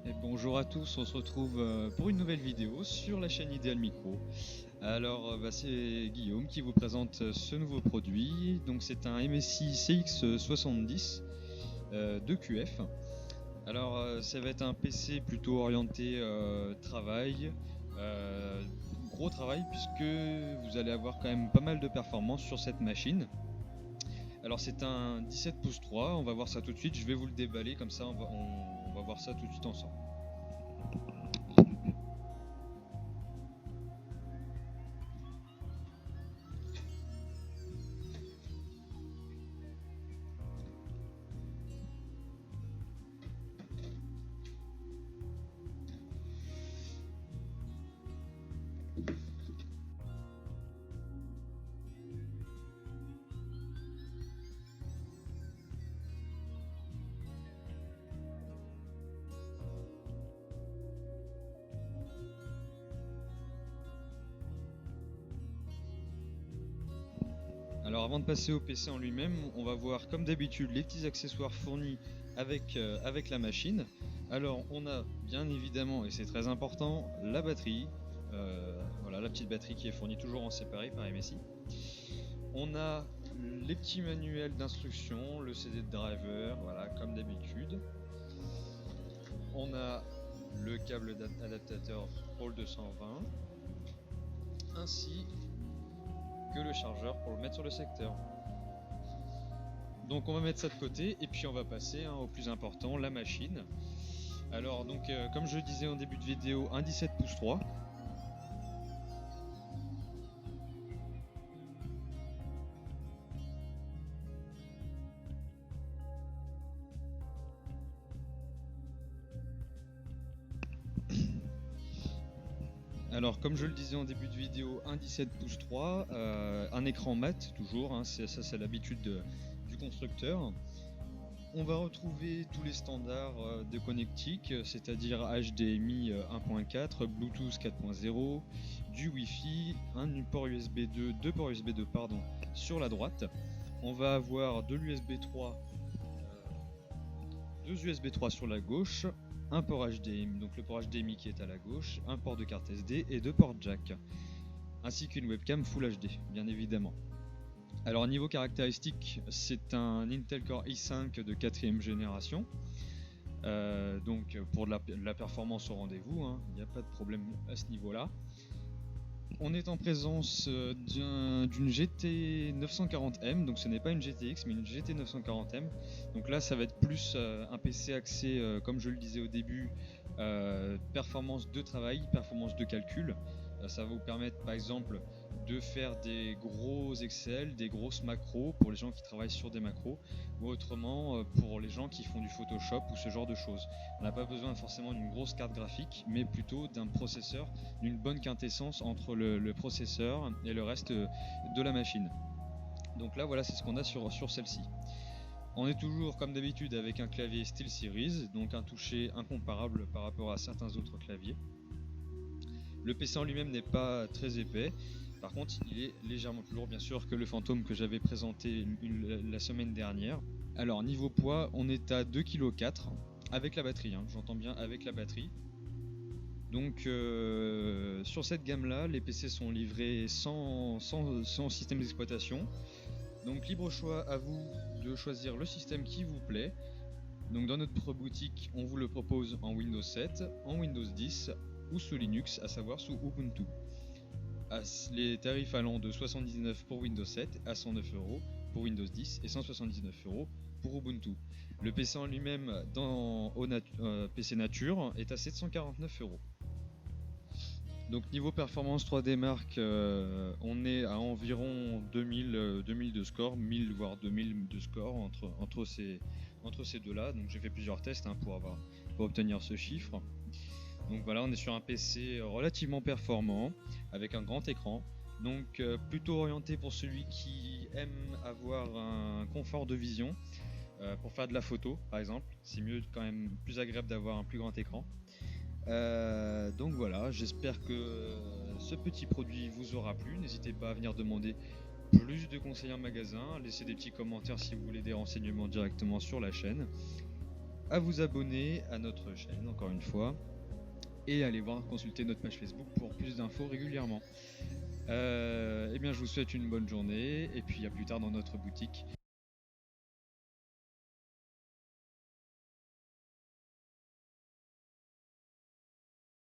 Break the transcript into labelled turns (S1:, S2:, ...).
S1: Et bonjour à tous, on se retrouve pour une nouvelle vidéo sur la chaîne Ideal Micro. Alors c'est Guillaume qui vous présente ce nouveau produit. Donc c'est un MSI CX70 de QF. Alors ça va être un PC plutôt orienté travail, euh, gros travail puisque vous allez avoir quand même pas mal de performances sur cette machine. Alors c'est un 17 pouces 3, on va voir ça tout de suite, je vais vous le déballer comme ça on va voir ça tout de suite ensemble. Alors avant de passer au PC en lui-même, on va voir comme d'habitude les petits accessoires fournis avec la machine. Alors on a bien évidemment, et c'est très important, la batterie. Voilà, la petite batterie qui est fournie toujours en séparé par MSI. On a les petits manuels d'instruction, le CD de driver, voilà, comme d'habitude. On a le câble adaptateur Hall 220, ainsi que le chargeur pour le mettre sur le secteur. Donc on va mettre ça de côté et puis on va passer au plus important, la machine. Alors donc comme je disais en début de vidéo, un 17 pouces 3. Alors comme je le disais en début de vidéo, un 17 pouces 3, un écran mat toujours, hein, ça c'est l'habitude du constructeur. On va retrouver tous les standards de connectique, c'est-à-dire HDMI 1.4, Bluetooth 4.0, du Wi-Fi, un port USB 2, deux ports USB 2 pardon, sur la droite. On va avoir de l'USB 3, deux USB 3 sur la gauche, un port HDMI, donc le port HDMI qui est à la gauche, un port de carte SD et deux ports jack, ainsi qu'une webcam Full HD, bien évidemment. Alors niveau caractéristiques, c'est un Intel Core i5 de 4ème génération. Donc pour la performance au rendez-vous, il n'y a pas de problème à ce niveau-là. On est en présence d'une GT 940M, donc ce n'est pas une GTX mais une GT 940M. Donc là ça va être plus un PC axé, comme je le disais au début, performance de travail, performance de calcul. Ça va vous permettre par exemple de faire des gros Excel, des grosses macros pour les gens qui travaillent sur des macros, ou autrement pour les gens qui font du Photoshop ou ce genre de choses. On n'a pas besoin forcément d'une grosse carte graphique, mais plutôt d'un processeur, d'une bonne quintessence entre le processeur et le reste de la machine. Donc là voilà, c'est ce qu'on a sur celle-ci. On est toujours comme d'habitude avec un clavier SteelSeries, donc un toucher incomparable par rapport à certains autres claviers. Le PC en lui-même n'est pas très épais, par contre il est légèrement plus lourd bien sûr que le Phantom que j'avais présenté la semaine dernière. Alors niveau poids, on est à 2,4 kg avec la batterie, j'entends bien avec la batterie. Donc sur cette gamme là, les PC sont livrés sans système d'exploitation. Donc libre choix à vous de choisir le système qui vous plaît. Donc dans notre boutique, on vous le propose en Windows 7, en Windows 10 ou sous Linux, à savoir sous Ubuntu. Les tarifs allant de 79 pour Windows 7 à 109 € pour Windows 10 et 179 € pour Ubuntu. Le PC en lui-même dans PC Nature est à 749 €. Donc niveau performance 3D Mark, on est à environ 2000 de score, 1000 voire 2000 de score entre ces deux-là. Donc j'ai fait plusieurs tests pour obtenir ce chiffre. Donc voilà, on est sur un PC relativement performant, avec un grand écran. Donc plutôt orienté pour celui qui aime avoir un confort de vision, pour faire de la photo par exemple. C'est mieux quand même, plus agréable d'avoir un plus grand écran. Donc voilà, j'espère que ce petit produit vous aura plu. N'hésitez pas à venir demander plus de conseils en magasin, laissez des petits commentaires si vous voulez des renseignements directement sur la chaîne. à vous abonner à notre chaîne, encore une fois, et allez consulter notre page Facebook pour plus d'infos régulièrement. Eh bien, je vous souhaite une bonne journée, et puis à plus tard dans notre boutique.